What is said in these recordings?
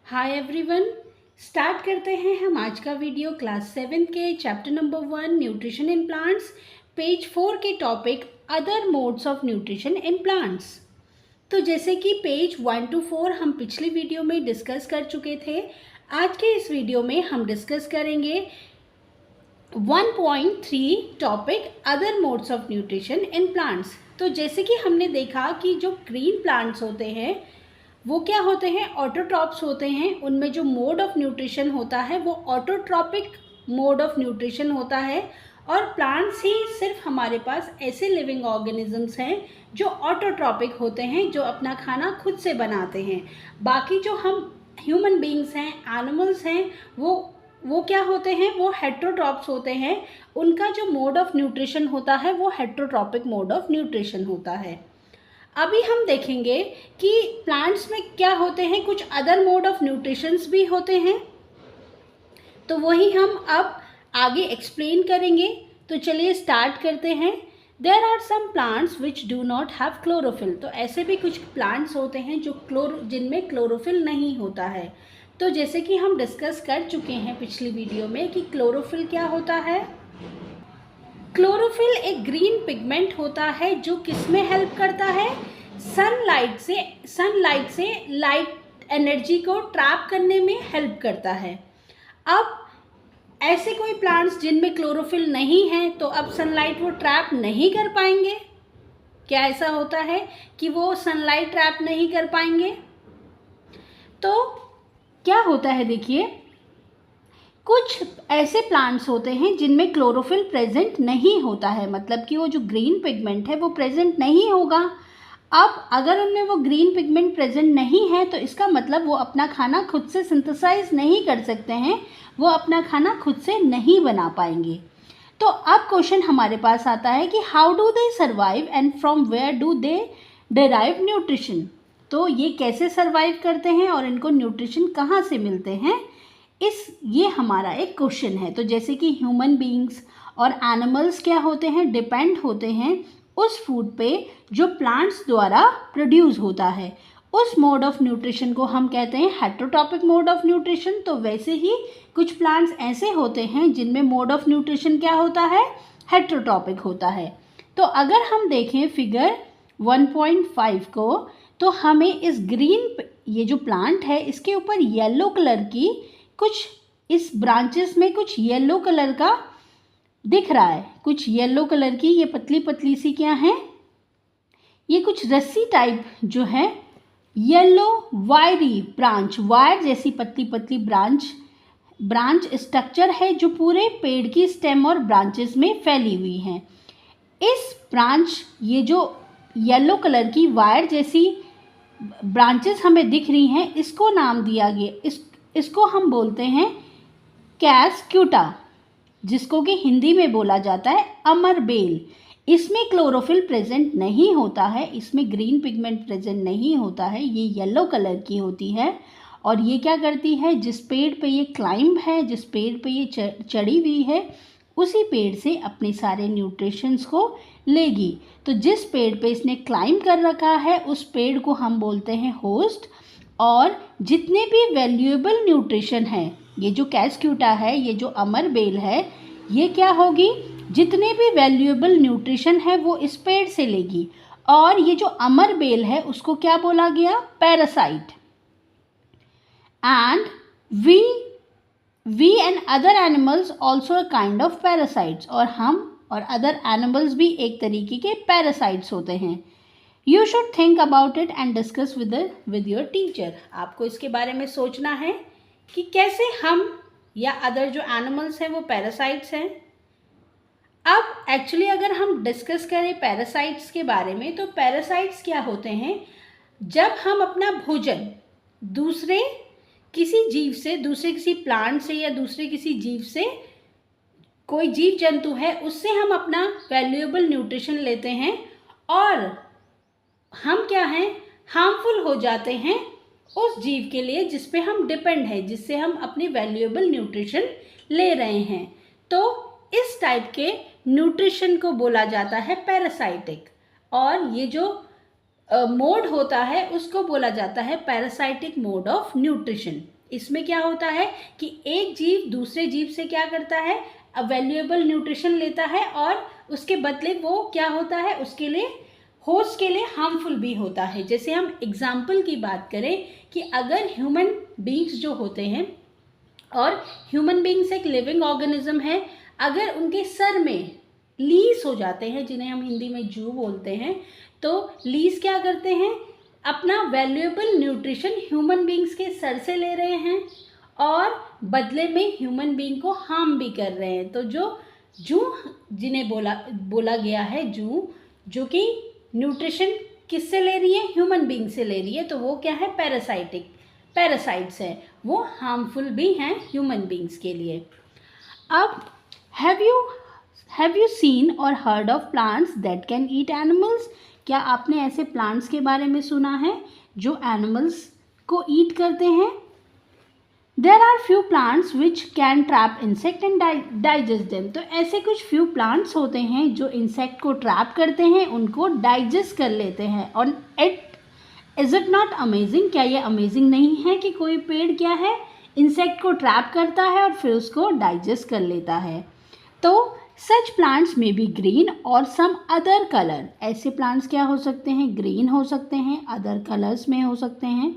Hi everyone. Start करते हैं हम आज का वीडियो क्लास 7 के chapter number 1 nutrition in plants, page 4 के topic other modes of nutrition in plants. तो जैसे कि पेज 1 to 4 हम पिछली वीडियो में डिस्कस कर चुके थे, आज के इस वीडियो में हम डिस्कस करेंगे 1.3 topic other modes of nutrition in plants. तो जैसे कि हमने देखा कि जो ग्रीन प्लांट्स होते हैं वो क्या होते हैं, ऑटोट्रॉप्स होते हैं। उनमें जो मोड ऑफ न्यूट्रिशन होता है वो ऑटोट्रॉपिक मोड ऑफ न्यूट्रिशन होता है। और प्लांट्स ही सिर्फ हमारे पास ऐसे लिविंग ऑर्गेनिजम्स हैं जो ऑटोट्रॉपिक होते हैं, जो अपना खाना खुद से बनाते हैं। बाकी जो हम ह्यूमन बींग्स हैं, एनिमल्स हैं, वो क्या होते हैं, वो हेट्रोट्रॉप्स होते हैं। उनका जो मोड ऑफ न्यूट्रिशन होता है वो हेट्रोट्रॉपिक मोड ऑफ न्यूट्रिशन होता है। अभी हम देखेंगे कि प्लांट्स में क्या होते हैं, कुछ अदर मोड ऑफ न्यूट्रिशंस भी होते हैं, तो वही हम अब आगे एक्सप्लेन करेंगे। तो चलिए स्टार्ट करते हैं। There are some plants which do not have chlorophyll. तो ऐसे भी कुछ प्लांट्स होते हैं जो जिनमें क्लोरोफिल नहीं होता है। तो जैसे कि हम डिस्कस कर चुके हैं पिछली वीडियो में कि क्लोरोफिल क्या होता है। क्लोरोफिल एक ग्रीन पिगमेंट होता है जो किस में हेल्प करता है, सनलाइट से लाइट एनर्जी को ट्रैप करने में हेल्प करता है। अब ऐसे कोई प्लांट्स जिनमें क्लोरोफिल नहीं है तो अब सनलाइट वो ट्रैप नहीं कर पाएंगे। क्या ऐसा होता है कि वो सनलाइट ट्रैप नहीं कर पाएंगे? तो क्या होता है, देखिए, कुछ ऐसे प्लांट्स होते हैं जिनमें क्लोरोफिल प्रेजेंट नहीं होता है, मतलब कि वो जो ग्रीन पिगमेंट है वो प्रेजेंट नहीं होगा। अब अगर उनमें वो ग्रीन पिगमेंट प्रेजेंट नहीं है तो इसका मतलब वो अपना खाना खुद से सिंथेसाइज नहीं कर सकते हैं, वो अपना खाना खुद से नहीं बना पाएंगे। तो अब क्वेश्चन हमारे पास आता है कि how do they survive and from where do they derive nutrition. तो ये कैसे सर्वाइव करते हैं और इनको न्यूट्रिशन कहाँ से मिलते हैं, ये हमारा एक क्वेश्चन है। तो जैसे कि ह्यूमन बीइंग्स और एनिमल्स क्या होते हैं, डिपेंड होते हैं उस फूड पे जो प्लांट्स द्वारा प्रोड्यूस होता है। उस मोड ऑफ न्यूट्रिशन को हम कहते हैं हेट्रोट्रॉपिक मोड ऑफ न्यूट्रिशन। तो वैसे ही कुछ प्लांट्स ऐसे होते हैं जिनमें मोड ऑफ न्यूट्रिशन क्या होता है, हेट्रोट्रॉपिक होता है। तो अगर हम देखें फिगर 1.5 को, तो हमें इस ये जो प्लांट है इसके ऊपर येलो कलर की कुछ, इस ब्रांचेस में कुछ येलो कलर का दिख रहा है, कुछ येलो कलर की ये पतली पतली सी क्या है, ये कुछ रस्सी टाइप जो है, येलो वायरी ब्रांच, वायर जैसी पतली पतली ब्रांच स्ट्रक्चर है जो पूरे पेड़ की स्टेम और ब्रांचेस में फैली हुई है। इस ब्रांच, ये जो येलो कलर की वायर जैसी ब्रांचेस हमें दिख रही हैं, इसको नाम दिया गया, इसको हम बोलते हैं कैस्क्यूटा, जिसको कि हिंदी में बोला जाता है अमर बेल। इसमें क्लोरोफिल प्रेजेंट नहीं होता है, इसमें ग्रीन पिगमेंट प्रेजेंट नहीं होता है, ये येलो कलर की होती है। और ये क्या करती है, जिस पेड़ पे ये क्लाइंब है, जिस पेड़ पे ये चढ़ी हुई है, उसी पेड़ से अपने सारे न्यूट्रिशंस को लेगी। तो जिस पेड़ पे इसने क्लाइंब कर रखा है उस पेड़ को हम बोलते हैं होस्ट। और जितने भी वैल्यूएबल न्यूट्रिशन है, ये जो कैस्क्यूटा है, ये जो अमर बेल है, ये क्या होगी, जितने भी वैल्यूएबल न्यूट्रिशन है वो इस पेड़ से लेगी। और ये जो अमर बेल है उसको क्या बोला गया, parasite. And we and other animals also a kind of parasites. और हम और अदर एनिमल्स भी एक तरीके के पैरासाइट्स होते हैं। You should think about it and discuss with your teacher. आपको इसके बारे में सोचना है कि कैसे हम या अदर जो एनिमल्स हैं वो पैरासाइट्स हैं। अब एक्चुअली अगर हम डिस्कस करें पैरासाइट्स के बारे में, तो पैरासाइट्स क्या होते हैं, जब हम अपना भोजन दूसरे किसी जीव से, दूसरे किसी प्लांट से या दूसरे किसी जीव से, कोई जीव जंतु है उससे हम अपना वैल्यूएबल न्यूट्रिशन लेते हैं और हम क्या हैं, हार्मफुल हो जाते हैं उस जीव के लिए जिस पे हम डिपेंड है, जिससे हम अपनी वैल्यूएबल न्यूट्रिशन ले रहे हैं। तो इस टाइप के न्यूट्रिशन को बोला जाता है पैरासाइटिक। और ये जो मोड होता है उसको बोला जाता है पैरासाइटिक मोड ऑफ न्यूट्रिशन। इसमें क्या होता है कि एक जीव दूसरे जीव से क्या करता है, वैल्यूएबल न्यूट्रिशन लेता है और उसके बदले वो क्या होता है, उसके लिए होस्ट के लिए हार्मफुल भी होता है। जैसे हम एग्जाम्पल की बात करें कि अगर ह्यूमन बींग्स जो होते हैं, और ह्यूमन बींग्स एक लिविंग ऑर्गेनिज्म है, अगर उनके सर में लीस हो जाते हैं, जिन्हें हम हिंदी में जू बोलते हैं, तो लीस क्या करते हैं, अपना वैल्यूएबल न्यूट्रिशन ह्यूमन बींग्स के सर से ले रहे हैं और बदले में ह्यूमन बींग को हार्म भी कर रहे हैं। तो जो जू जिन्हें बोला गया है जू, जो कि न्यूट्रिशन किससे ले रही है, ह्यूमन बींग से ले रही है, तो वो क्या है, पैरासाइट्स है, वो हार्मफुल भी हैं ह्यूमन बींग्स के लिए। अब हैव यू सीन और heard of plants that can eat animals? क्या आपने ऐसे प्लांट्स के बारे में सुना है जो एनिमल्स को ईट करते हैं? There are few plants which can trap insect and digest them. तो ऐसे कुछ फ्यू प्लांट्स होते हैं जो इंसेक्ट को ट्रैप करते हैं, उनको डाइजेस्ट कर लेते हैं। और इज इट नॉट अमेजिंग? क्या ये अमेजिंग नहीं है कि कोई पेड़ क्या है, इंसेक्ट को ट्रैप करता है और फिर उसको डाइजेस्ट कर लेता है। तो सच प्लांट्स में बी ग्रीन और सम अदर कलर। ऐसे प्लांट्स क्या हो सकते हैं, ग्रीन हो सकते हैं, अदर कलर्स में हो सकते हैं।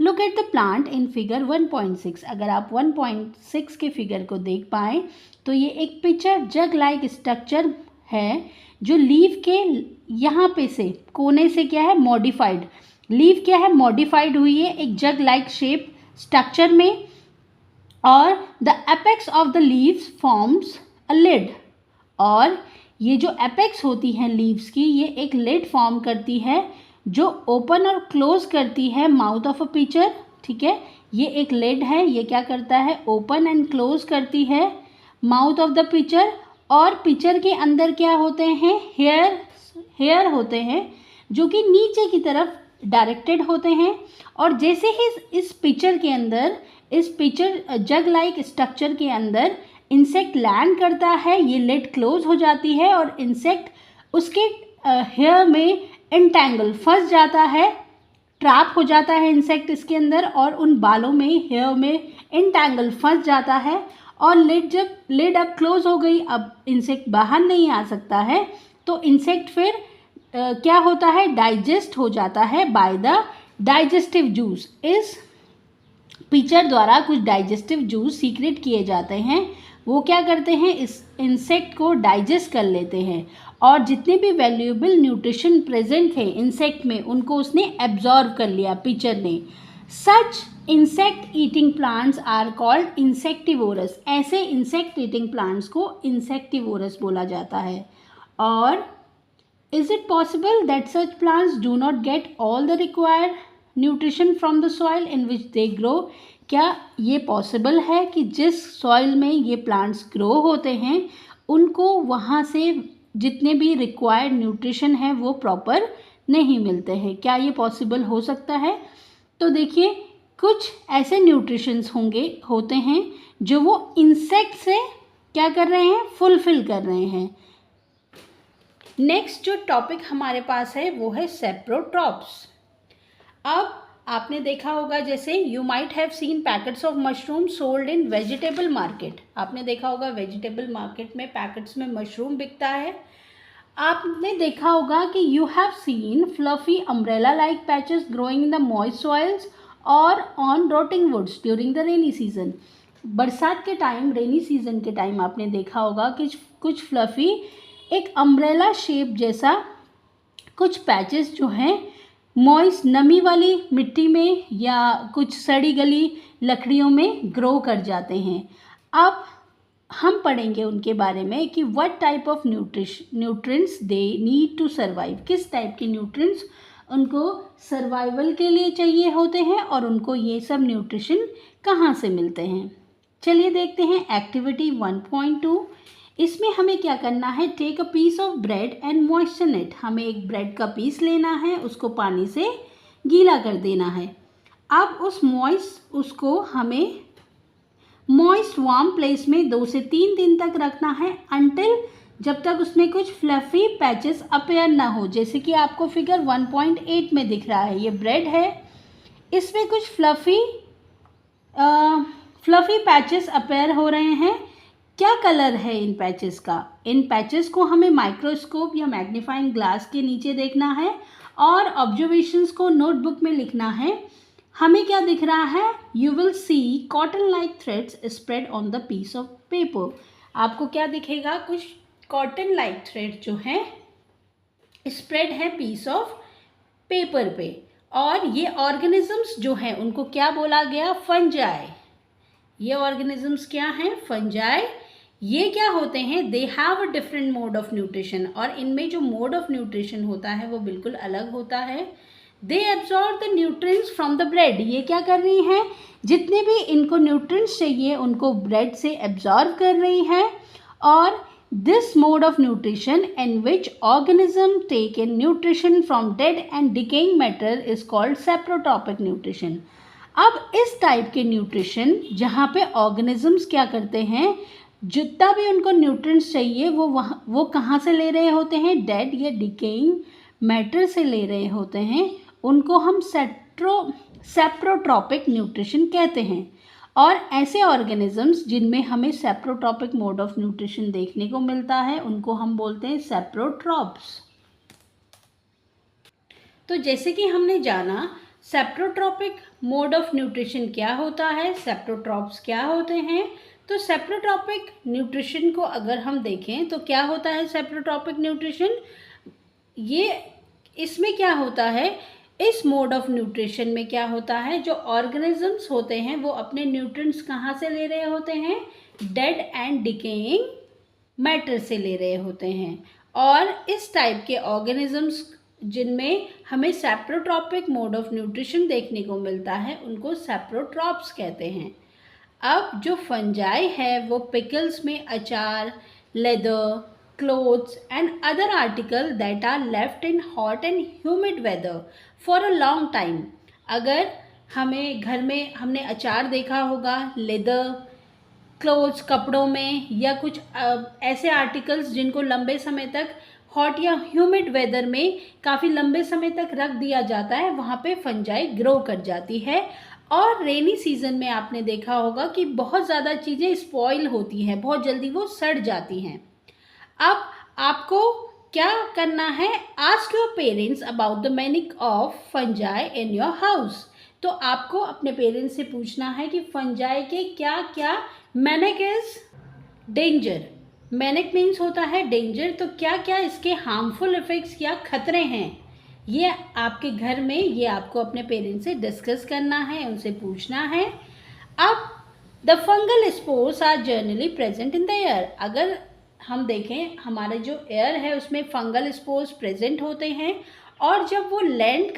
Look at the plant in figure 1.6। अगर आप 1.6 के फिगर को देख पाएँ तो ये एक पिक्चर जग लाइक स्ट्रक्चर है जो लीफ के यहाँ पे से कोने से क्या है, मॉडिफाइड लीफ क्या है, मॉडिफाइड हुई है एक जग लाइक शेप स्ट्रक्चर में, और the apex of the leaves forms a lid. और ये जो एपेक्स होती हैं लीव्स की, ये एक लिड फॉर्म करती है जो ओपन और क्लोज करती है माउथ ऑफ अ पिक्चर। ठीक है, ये एक लिड है, ये क्या करता है, ओपन एंड क्लोज करती है माउथ ऑफ द पिक्चर। और पिक्चर के अंदर क्या होते हैं, हेयर होते हैं जो कि नीचे की तरफ डायरेक्टेड होते हैं। और जैसे ही इस पिक्चर के अंदर, इस पिक्चर जग लाइक स्ट्रक्चर के अंदर इंसेक्ट लैंड करता है, ये लिड क्लोज हो जाती है और इंसेक्ट उसके हेयर में एंटैंगल फंस जाता है, ट्रैप हो जाता है इंसेक्ट इसके अंदर, और उन बालों में, हेयर में एंटैंगल फंस जाता है। और लिड अब क्लोज हो गई, अब इंसेक्ट बाहर नहीं आ सकता है, तो इंसेक्ट फिर क्या होता है, डाइजेस्ट हो जाता है बाय द डाइजेस्टिव जूस। इस पिक्चर द्वारा कुछ डाइजेस्टिव जूस सीक्रेट किए जाते हैं, वो क्या करते हैं, इस इंसेक्ट को डाइजेस्ट कर लेते हैं और जितने भी वैल्यूएबल न्यूट्रिशन प्रेजेंट थे इंसेक्ट में, उनको उसने एब्जॉर्व कर लिया पिक्चर ने। Such insect eating plants are called insectivorous. ऐसे इंसेक्ट ईटिंग प्लांट्स को इंसेक्टिवोरस बोला जाता है। और is it possible that such plants do not get all the required nutrition from the soil in which they grow? क्या ये possible है कि जिस सॉइल में ये प्लांट्स ग्रो होते हैं उनको वहाँ से जितने भी रिक्वायर्ड न्यूट्रिशन है वो प्रॉपर नहीं मिलते हैं? क्या ये पॉसिबल हो सकता है? तो देखिए, कुछ ऐसे न्यूट्रिशंस होते हैं जो वो इंसेक्ट से क्या कर रहे हैं, फुलफिल कर रहे हैं। नेक्स्ट जो टॉपिक हमारे पास है वो है सेप्रोट्रॉप्स। अब आपने देखा होगा, जैसे you might have seen packets of mushroom sold in vegetable market. आपने देखा होगा वेजिटेबल मार्केट में पैकेट्स में मशरूम बिकता है। आपने देखा होगा कि you have seen fluffy umbrella like patches growing in the moist soils और on rotting woods during the rainy season. बरसात के टाइम, रेनी सीजन के टाइम आपने देखा होगा कि कुछ फ्लफी एक अम्ब्रेला शेप जैसा कुछ पैचेस जो हैं मॉइस्ट नमी वाली मिट्टी में या कुछ सड़ी गली लकड़ियों में ग्रो कर जाते हैं। अब हम पढ़ेंगे उनके बारे में कि what type of nutrients they need to survive. किस टाइप के न्यूट्रिएंट्स उनको सर्वाइवल के लिए चाहिए होते हैं और उनको ये सब न्यूट्रिशन कहाँ से मिलते हैं। चलिए देखते हैं एक्टिविटी 1.2। इसमें हमें क्या करना है, take a piece of bread and moisten it. हमें एक ब्रेड का पीस लेना है, उसको पानी से गीला कर देना है। अब उसको हमें मॉइस्ट वार्म प्लेस में 2 से 3 दिन तक रखना है, अंटिल जब तक उसमें कुछ फ्लफी पैचेस अपीयर ना हो। जैसे कि आपको फिगर 1.8 में दिख रहा है, ये ब्रेड है, इसमें कुछ फ्लफी फ्लफी पैचेस अपेयर हो रहे हैं। क्या कलर है इन पैचेस का? इन पैचेस को हमें माइक्रोस्कोप या मैग्नीफाइंग ग्लास के नीचे देखना है और ऑब्जर्वेशंस को नोटबुक में लिखना है। हमें क्या दिख रहा है? You will see cotton like threads spread on the piece of paper. आपको क्या दिखेगा? कुछ कॉटन लाइक थ्रेड जो है स्प्रेड है पीस ऑफ पेपर पे। और ये ऑर्गेनिजम्स जो हैं उनको क्या बोला गया? फंजाई। ये ऑर्गेनिजम्स क्या हैं? फंजाई। ये क्या होते हैं? They have a different mode of nutrition, और इनमें जो मोड ऑफ न्यूट्रिशन होता है वो बिल्कुल अलग होता है। They absorb the nutrients from the bread. ये क्या कर रही हैं? जितने भी इनको न्यूट्रिएंट्स चाहिए उनको ब्रेड से एब्जॉर्ब कर रही हैं। और this mode of nutrition in which organism take in nutrition from dead and decaying matter is called saprotropic nutrition। अब इस टाइप के न्यूट्रिशन जहाँ पे ऑर्गेनिजम्स क्या करते हैं, जितना भी उनको न्यूट्रिएंट्स चाहिए वो कहाँ से ले रहे होते हैं? डेड या डिकेइंग मैटर से ले रहे होते हैं। उनको हम सैप्रोट्रॉपिक न्यूट्रिशन कहते हैं। और ऐसे ऑर्गेनिजम्स जिनमें हमें सैप्रोट्रॉपिक मोड ऑफ न्यूट्रिशन देखने को मिलता है उनको हम बोलते हैं सैप्रोट्रॉप्स। तो जैसे कि हमने जाना सैप्रोट्रॉपिक मोड ऑफ न्यूट्रिशन क्या होता है, सैप्रोट्रॉप्स क्या होते हैं। तो सैप्रोट्रॉपिक न्यूट्रिशन को अगर हम देखें तो क्या होता है सैप्रोट्रॉपिक न्यूट्रिशन? ये इसमें क्या होता है, इस मोड ऑफ न्यूट्रिशन में क्या होता है, जो ऑर्गेनिजम्स होते हैं वो अपने न्यूट्रिएंट्स कहाँ से ले रहे होते हैं? डेड एंड डिकेइंग मैटर से ले रहे होते हैं। और इस टाइप के ऑर्गेनिजम्स जिनमें हमें सैप्रोट्रॉपिक मोड ऑफ न्यूट्रिशन देखने को मिलता है उनको सैप्रोट्रॉप्स कहते हैं। अब जो फंजाई है वो पिकल्स में अचार, leather, clothes and other article that are left in hot and humid weather for a long time। अगर हमें घर में हमने अचार देखा होगा, लेदर, क्लोथ्स कपड़ों में, या कुछ ऐसे आर्टिकल्स जिनको लंबे समय तक हॉट या ह्यूमिड वेदर में काफ़ी लंबे समय तक रख दिया जाता है, वहाँ पे फंजाई ग्रो कर जाती है। और रेनी सीजन में आपने देखा होगा कि बहुत ज़्यादा चीज़ें स्पॉइल होती हैं, बहुत जल्दी वो सड़ जाती हैं। अब आपको क्या करना है? Ask your parents about the meaning of fungi in your house. तो आपको अपने पेरेंट्स से पूछना है कि फंजाई के क्या क्या manic is danger. Manic means होता है डेंजर, तो क्या क्या इसके हार्मफुल इफेक्ट्स या खतरे हैं, ये आपके घर में ये आपको अपने पेरेंट्स से डिस्कस करना है, उनसे पूछना है। अब the fungal spores are generally present in the air. अगर हम देखें हमारे जो एयर है उसमें फंगल स्पोर्स प्रेजेंट होते हैं, और जब वो लैंड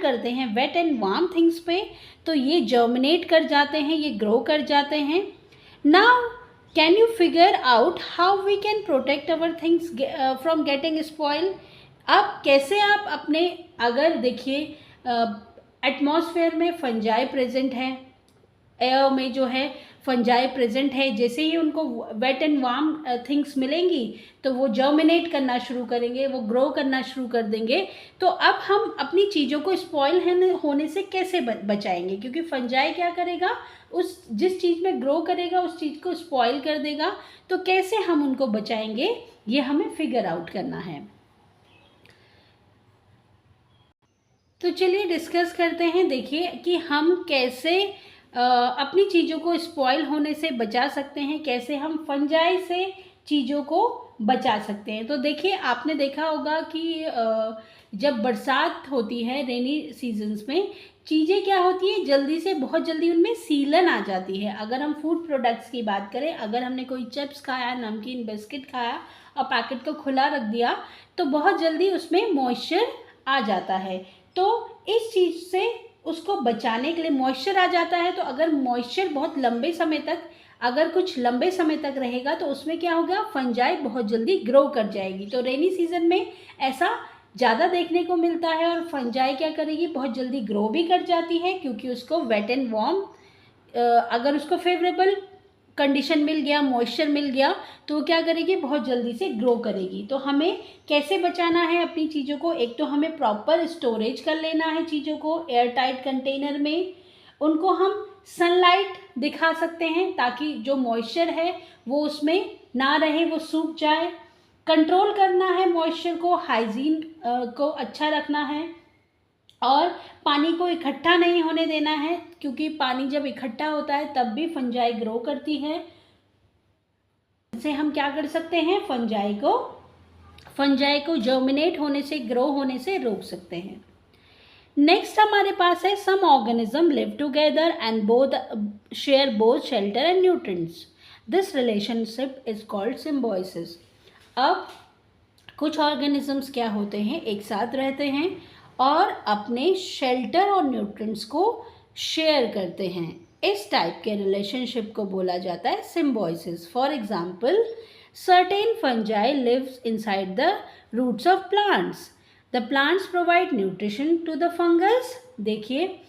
करते हैं वेट एंड वार्म थिंग्स पे तो ये जर्मिनेट कर जाते हैं, ये ग्रो कर जाते हैं। Now can you figure out how we can protect our things from getting spoil. अब कैसे आप अपने, अगर देखिए एटमॉस्फेयर में फंजाई प्रेजेंट है, एयर में जो है फंजाई प्रेजेंट है, जैसे ही उनको वेट एंड वार्म थिंग्स मिलेंगी तो वो जर्मिनेट करना शुरू करेंगे, वो ग्रो करना शुरू कर देंगे। तो अब हम अपनी चीज़ों को स्पॉइल होने से कैसे बचाएंगे, क्योंकि फंजाई क्या करेगा, उस जिस चीज़ में ग्रो करेगा उस चीज़ को स्पॉइल कर देगा। तो कैसे हम उनको बचाएंगे ये हमें फिगर आउट करना है। तो चलिए डिस्कस करते हैं। देखिए कि हम कैसे अपनी चीज़ों को स्पॉइल होने से बचा सकते हैं, कैसे हम फंजाई से चीज़ों को बचा सकते हैं। तो देखिए आपने देखा होगा कि जब बरसात होती है रेनी सीजन्स में, चीज़ें क्या होती है, जल्दी से बहुत जल्दी उनमें सीलन आ जाती है। अगर हम फूड प्रोडक्ट्स की बात करें, अगर हमने कोई चिप्स खाया, नमकीन, बिस्किट खाया और पैकेट को खुला रख दिया तो बहुत जल्दी उसमें मॉइस्चर आ जाता है। तो इस चीज़ से उसको बचाने के लिए, मॉइस्चर आ जाता है तो अगर मॉइस्चर बहुत लंबे समय तक, अगर कुछ लंबे समय तक रहेगा तो उसमें क्या होगा, फंजाई बहुत जल्दी ग्रो कर जाएगी। तो रेनी सीजन में ऐसा ज़्यादा देखने को मिलता है। और फंजाई क्या करेगी, बहुत जल्दी ग्रो भी कर जाती है, क्योंकि उसको वेट एंड वार्म, अगर उसको फेवरेबल कंडीशन मिल गया, मॉइस्चर मिल गया तो क्या करेगी, बहुत जल्दी से ग्रो करेगी। तो हमें कैसे बचाना है अपनी चीज़ों को, एक तो हमें प्रॉपर स्टोरेज कर लेना है चीज़ों को एयर टाइट कंटेनर में, उनको हम सनलाइट दिखा सकते हैं ताकि जो मॉइस्चर है वो उसमें ना रहे, वो सूख जाए। कंट्रोल करना है मॉइस्चर को, हाइजीन को अच्छा रखना है और पानी को इकट्ठा नहीं होने देना है, क्योंकि पानी जब इकट्ठा होता है तब भी फंजाई ग्रो करती है। इससे हम क्या कर सकते हैं, फंजाई को जर्मिनेट होने से, ग्रो होने से रोक सकते हैं। नेक्स्ट हमारे पास है some organism live together and both share both shelter and nutrients. This relationship is called symbiosis. अब कुछ ऑर्गेनिजम्स क्या होते हैं, एक साथ रहते हैं और अपने शेल्टर और न्यूट्रिएंट्स को शेयर करते हैं। इस टाइप के रिलेशनशिप को बोला जाता है symbiosis. For example, certain fungi lives inside the roots of plants. The plants provide nutrition to the fungus. देखिए,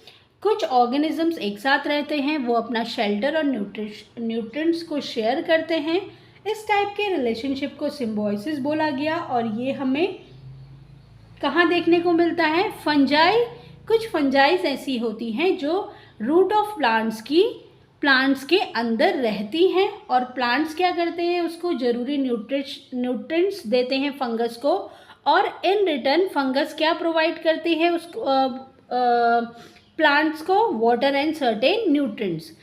कुछ ऑर्गेनिजम्स एक साथ रहते हैं, वो अपना शेल्टर और न्यूट्रिएंट्स को शेयर करते हैं। इस टाइप के रिलेशनशिप को सिम्बायोसिस बोला गया और ये हमें कहाँ देखने को मिलता है, फंजाई। कुछ फंजाइज ऐसी होती हैं जो रूट ऑफ प्लांट्स के अंदर रहती हैं और प्लांट्स क्या करते हैं, उसको ज़रूरी न्यूट्रिएंट्स देते हैं फंगस को, और इन रिटर्न फंगस क्या प्रोवाइड करती है उसको, प्लांट्स को वाटर एंड सर्टेन न्यूट्रिएंट्स।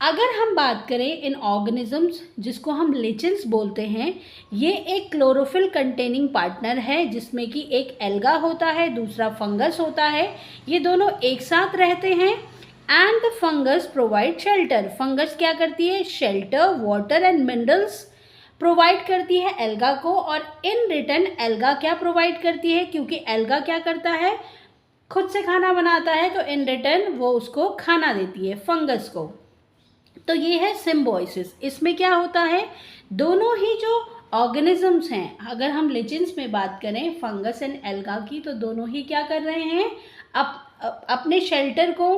अगर हम बात करें इन ऑर्गेनिजम्स जिसको हम लिचेंस बोलते हैं, ये एक क्लोरोफिल कंटेनिंग पार्टनर है जिसमें कि एक एल्गा होता है, दूसरा फंगस होता है। ये दोनों एक साथ रहते हैं and the fungus provide shelter. Fungus क्या करती है, shelter, water and minerals provide करती है एल्गा को, और इन रिटर्न एल्गा क्या प्रोवाइड करती है, क्योंकि एल्गा क्या करता है, खुद से खाना बनाता है, तो इन रिटर्न वो उसको खाना देती है फंगस को। तो ये है सिम्बायोसिस। इसमें क्या होता है, दोनों ही जो ऑर्गेनिजम्स हैं, अगर हम लिचेंस में बात करें फंगस एंड एल्गा की, तो दोनों ही क्या कर रहे हैं, अपने शेल्टर को,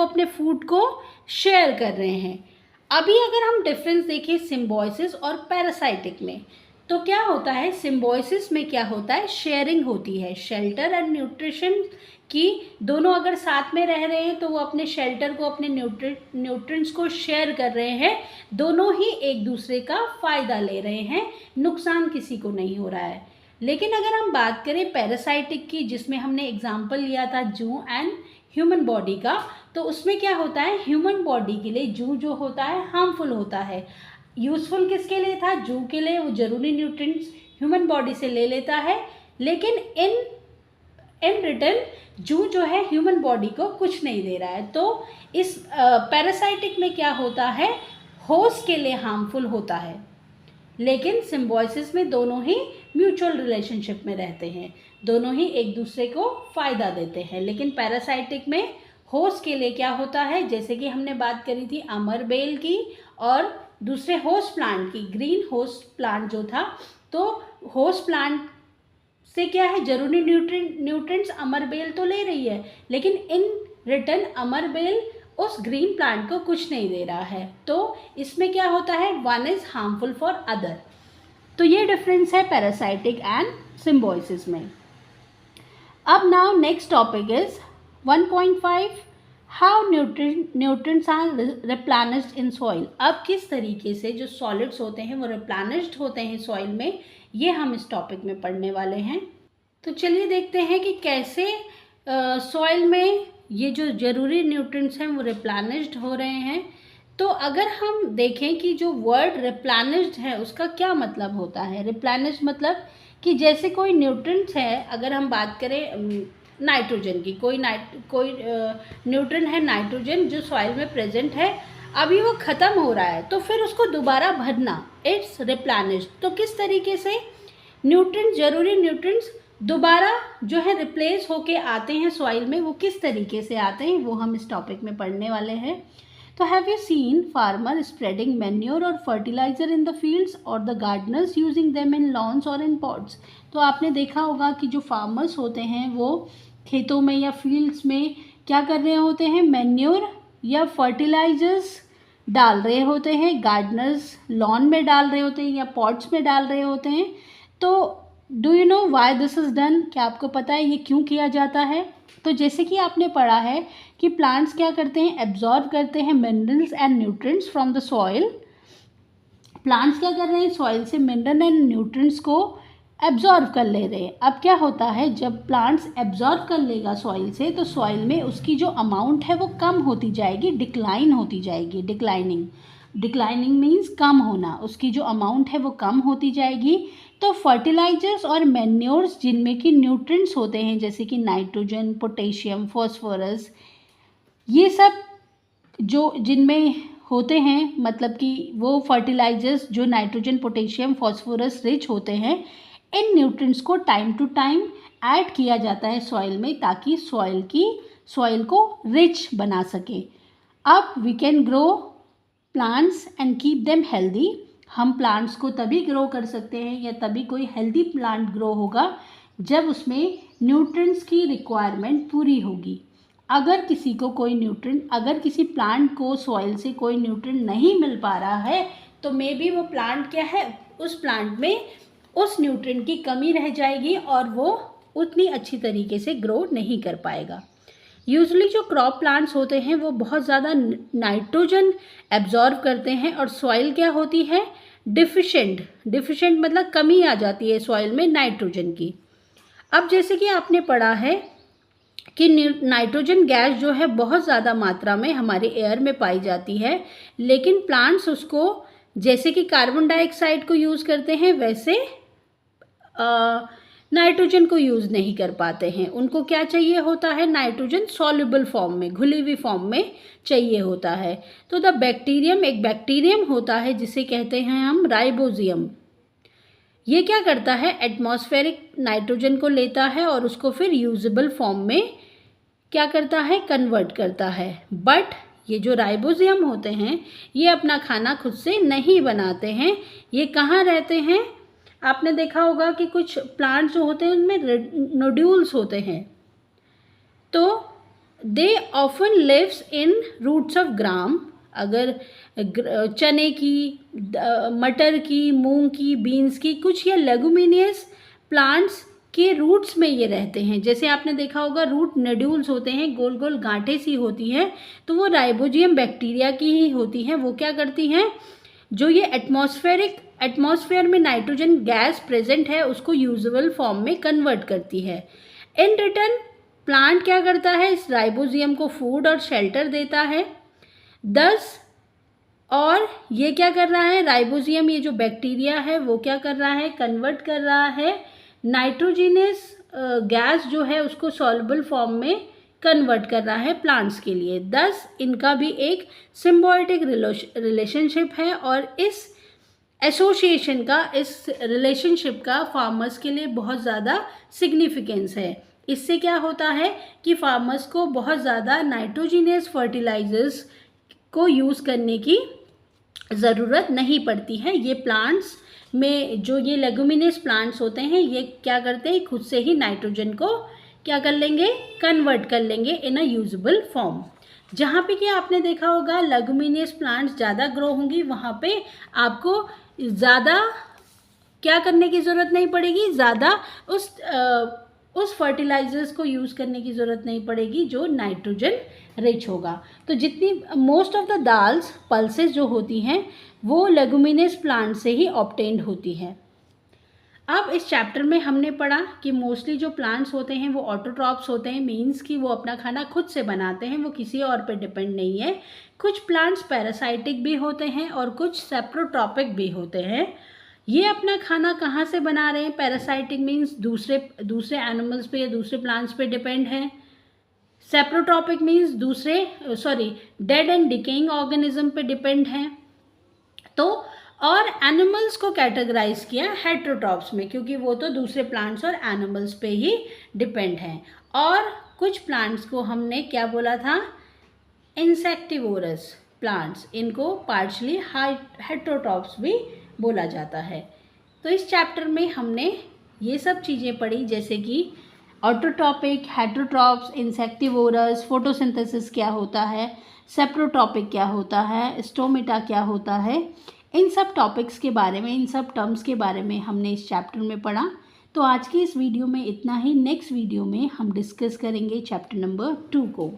अपने फूड को शेयर कर रहे हैं। अभी अगर हम डिफरेंस देखें सिम्बायोसिस और पैरासाइटिक में, तो क्या होता है, सिम्बायोसिस में क्या होता है, शेयरिंग होती है, शेल्टर एंड न्यूट्रिशन की। दोनों अगर साथ में रह रहे हैं तो वो अपने शेल्टर को, अपने न्यूट्रिएंट्स को शेयर कर रहे हैं, दोनों ही एक दूसरे का फ़ायदा ले रहे हैं, नुकसान किसी को नहीं हो रहा है। लेकिन अगर हम बात करें पैरासाइटिक की, जिसमें हमने एग्जाम्पल लिया था जू एंड ह्यूमन बॉडी का, तो उसमें क्या होता है, ह्यूमन बॉडी के लिए जू जो होता है हार्मफुल होता है। यूज़फुल किसके लिए था, जू के लिए, वो ज़रूरी न्यूट्रिएंट्स ह्यूमन बॉडी से ले लेता है, लेकिन इन रिटर्न जू जो है ह्यूमन बॉडी को कुछ नहीं दे रहा है। तो इस पैरासाइटिक में क्या होता है, होस्ट के लिए हार्मफुल होता है, लेकिन सिम्बायोसिस में दोनों ही म्यूचुअल रिलेशनशिप में रहते हैं, दोनों ही एक दूसरे को फ़ायदा देते हैं। लेकिन पैरासाइटिक में होस्ट के लिए क्या होता है, जैसे कि हमने बात करी थी अमर बेल की और दूसरे होस्ट प्लांट की, ग्रीन होस्ट प्लांट जो था, तो होस्ट प्लांट से क्या है, जरूरी न्यूट्रिएंट्स अमर बेल तो ले रही है, लेकिन इन रिटर्न अमर बेल उस ग्रीन प्लांट को कुछ नहीं दे रहा है। तो इसमें क्या होता है, one is harmful for other. तो ये डिफरेंस है पैरासाइटिक एंड सिम्बायोसिस में। अब now next topic is 1.5 how nutrients are replenished in soil. अब किस तरीके से जो सॉलिड्स होते हैं वो रिप्लेनिश्ड होते हैं सॉइल में, ये हम इस टॉपिक में पढ़ने वाले हैं। तो चलिए देखते हैं कि कैसे सॉइल में ये जो ज़रूरी न्यूट्रिएंट्स हैं वो रिप्लेनिश्ड हो रहे हैं। तो अगर हम देखें कि जो वर्ड रिप्लेनिश्ड है उसका क्या मतलब होता है। रिप्लेनिश्ड मतलब कि जैसे कोई न्यूट्रिएंट्स है, अगर हम बात करें नाइट्रोजन की, कोई न्यूट्रिएंट है नाइट्रोजन जो सॉइल में प्रेजेंट है, अभी वो ख़त्म हो रहा है, तो फिर उसको दोबारा भरना, इट्स रिप्लेनिश्ड। तो किस तरीके से न्यूट्रिएंट्स, ज़रूरी न्यूट्रिएंट्स दोबारा जो है रिप्लेस होके आते हैं सॉइल में, वो किस तरीके से आते हैं वो हम इस टॉपिक में पढ़ने वाले हैं। तो have you seen farmer spreading manure और फर्टिलाइजर इन द फील्ड्स और the gardeners using them in lawns और इन पॉट्स। तो आपने देखा होगा कि जो फार्मर्स होते हैं वो खेतों में या फील्ड्स में क्या कर रहे होते हैं, मैन्योर या फर्टिलाइजर्स डाल रहे होते हैं, गार्डनर्स लॉन में डाल रहे होते हैं या पॉट्स में डाल रहे होते हैं। तो do you know why this is done? क्या आपको पता है ये क्यों किया जाता है? तो जैसे कि आपने पढ़ा है कि प्लांट्स क्या करते हैं, एब्जॉर्ब करते हैं minerals and nutrients from the soil. Plants क्या कर रहे हैं, सॉइल से मिनरल एंड न्यूट्रिएंट्स को एब्जॉर्ब कर ले रहे हैं। अब क्या होता है, जब प्लांट्स एब्जॉर्ब कर लेगा सॉइल से, तो सॉइल में उसकी जो अमाउंट है वो कम होती जाएगी, डिक्लाइन होती जाएगी। डिक्लाइनिंग मीन्स कम होना, उसकी जो अमाउंट है वो कम होती जाएगी। तो फर्टिलाइजर्स और मैन्योर्स जिनमें कि न्यूट्रिएंट्स होते हैं, जैसे कि नाइट्रोजन, पोटेशियम, फॉस्फोरस, ये सब जो जिनमें होते हैं, मतलब कि वो फर्टिलाइजर्स जो नाइट्रोजन, पोटेशियम, फॉस्फोरस रिच होते हैं, इन न्यूट्रिएंट्स को टाइम टू टाइम ऐड किया जाता है सॉइल में, ताकि सॉइल को रिच बना सके। अब we can grow plants and keep them healthy. हम प्लांट्स को तभी ग्रो कर सकते हैं या तभी कोई हेल्दी प्लांट ग्रो होगा जब उसमें न्यूट्रिएंट्स की रिक्वायरमेंट पूरी होगी। अगर किसी प्लांट को सॉइल से कोई न्यूट्रिएंट नहीं मिल पा रहा है, तो मे बी वो प्लांट क्या है, उस प्लांट में उस न्यूट्रिएंट की कमी रह जाएगी और वो उतनी अच्छी तरीके से ग्रो नहीं कर पाएगा। यूजुअली जो क्रॉप प्लांट्स होते हैं वो बहुत ज़्यादा नाइट्रोजन एब्जॉर्व करते हैं, और सॉइल क्या होती है, डिफिशिएंट मतलब कमी आ जाती है सॉइल में नाइट्रोजन की। अब जैसे कि आपने पढ़ा है कि नाइट्रोजन गैस जो है बहुत ज़्यादा मात्रा में हमारे एयर में पाई जाती है, लेकिन प्लांट्स उसको जैसे कि कार्बन डाइऑक्साइड को यूज़ करते हैं, वैसे नाइट्रोजन को यूज़ नहीं कर पाते हैं। उनको क्या चाहिए होता है, नाइट्रोजन सॉल्युबल फॉर्म में, घुली हुई फॉर्म में चाहिए होता है। तो द बैक्टीरियम, एक बैक्टीरियम होता है जिसे कहते हैं हम राइबोजियम। ये क्या करता है, एटमॉस्फेरिक नाइट्रोजन को लेता है और उसको फिर यूजेबल फॉर्म में क्या करता है, कन्वर्ट करता है। बट ये जो राइबोजियम होते हैं ये अपना खाना खुद से नहीं बनाते हैं। ये कहाँ रहते हैं, आपने देखा होगा कि कुछ प्लांट्स जो होते हैं उनमें नोड्यूल्स होते हैं, तो they often lives in roots of gram. अगर चने की, मटर की, मूंग की, बीन्स की, कुछ ये लेगुमिनियस प्लांट्स के रूट्स में ये रहते हैं। जैसे आपने देखा होगा रूट नोड्यूल्स होते हैं, गोल गोल गांठें सी होती हैं, तो वो राइबोजियम बैक्टीरिया की ही होती हैं। वो क्या करती हैं, जो ये एटमॉस्फेयर में नाइट्रोजन गैस प्रेजेंट है उसको यूजेबल फॉर्म में कन्वर्ट करती है। इन रिटर्न प्लांट क्या करता है, इस राइबोजियम को फूड और शेल्टर देता है। और ये क्या कर रहा है, राइबोजियम, ये जो बैक्टीरिया है वो क्या कर रहा है, कन्वर्ट कर रहा है नाइट्रोजिनस गैस जो है उसको सॉल्युबल फॉर्म में कन्वर्ट कर रहा है प्लांट्स के लिए। दस इनका भी एक सिम्बायोटिक रिलेशनशिप है, और इस एसोसिएशन का, इस रिलेशनशिप का फार्मर्स के लिए बहुत ज़्यादा सिग्निफिकेंस है। इससे क्या होता है कि फार्मर्स को बहुत ज़्यादा नाइट्रोजिनस फर्टिलाइजर्स को यूज़ करने की ज़रूरत नहीं पड़ती है। ये प्लांट्स में जो ये लेगुमिनस प्लांट्स होते हैं ये क्या करते हैं, खुद से ही नाइट्रोजन को क्या कर लेंगे, कन्वर्ट कर लेंगे इन अ यूजेबल फॉर्म। जहाँ पे कि आपने देखा होगा लेगुमिनस प्लांट्स ज़्यादा ग्रो होंगी, वहाँ पे आपको ज़्यादा क्या करने की ज़रूरत नहीं पड़ेगी, ज़्यादा उस फर्टिलाइजर्स को यूज़ करने की ज़रूरत नहीं पड़ेगी जो नाइट्रोजन रिच होगा। तो जितनी most of the dals, pulses जो होती हैं वो लेगुमिनस प्लांट से ही ऑब्टेन्ड होती है। अब इस चैप्टर में हमने पढ़ा कि मोस्टली जो प्लांट्स होते हैं वो ऑटोट्रॉप्स होते हैं, मीन्स कि वो अपना खाना खुद से बनाते हैं, वो किसी और पे डिपेंड नहीं है। कुछ प्लांट्स पैरासाइटिक भी होते हैं और कुछ सेप्रोट्रॉपिक भी होते हैं। ये अपना खाना कहाँ से बना रहे हैं, पैरासाइटिक मीन्स दूसरे एनिमल्स पे या दूसरे प्लांट्स पे डिपेंड है। Saprotrophic means dead and decaying organism पे डिपेंड है। तो और एनिमल्स को कैटेगराइज किया हेटेरोट्रॉप्स में, क्योंकि वो तो दूसरे प्लांट्स और एनिमल्स पे ही डिपेंड हैं। और कुछ प्लांट्स को हमने क्या बोला था, इंसेक्टिवोरस प्लांट्स, इनको पार्शली हेटेरोट्रॉप्स भी बोला जाता है। तो इस चैप्टर में हमने ये सब चीज़ें पढ़ी, जैसे कि ऑटोट्रॉपिक, हेटेरोट्रॉप्स, इंसेक्टिवोरस, फोटोसिंथेसिस क्या होता है, सेप्रोट्रॉपिक क्या होता है, स्टोमेटा क्या होता है। इन सब टॉपिक्स के बारे में, इन सब टर्म्स के बारे में हमने इस चैप्टर में पढ़ा। तो आज की इस वीडियो में इतना ही। नेक्स्ट वीडियो में हम डिस्कस करेंगे चैप्टर नंबर 2 को।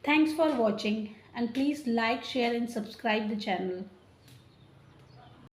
Thanks for watching and please like, share and subscribe the channel.